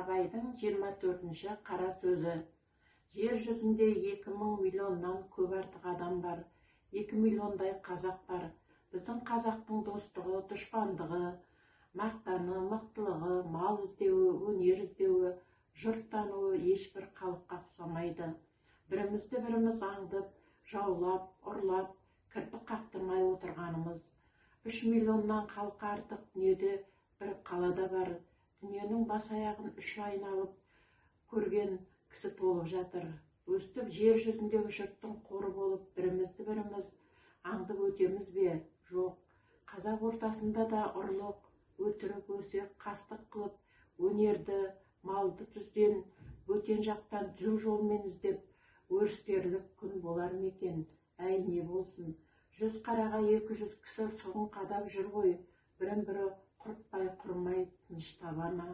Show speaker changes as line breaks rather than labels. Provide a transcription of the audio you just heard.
Абайдың 24-ші қара сөзі. Жер жүзінде 2000 миллионнан көп артық адам бар. 2 миллиондай қазақ бар. Біздің қазақтың достығы, дұшпандығы, мақтаны, мықтылығы, мал іздеуі, өнер іздеуі, жұрт тануы ешбір халыққа ұқсамайды. Бірімізді біріміз аңдып, жаулап, ұрлап, кірпік қақтырмай отырғанымыз. 3 миллионнан халқы артық дүниеде бір қалада бар. Дүниенің бас аяғын 3 айналып көрген кісі толып жатыр. Өстіп жер жүзіндегі жұрттың қоры болып, бірімізді біріміз аңдып өтеміз бе? Жоқ. Қазақ ортасында да ұрлық, өтірік, өсек, қастық қылып, өнерді, малды түзден, бөтен жақтан түзу жолмен іздеп, өрістерлік күн болар ма екен? Әй, не болсын? 100 қараға 200 кісі соғын қадап жүр ғой, бірін бірі құртпай құрмай тыныш табана.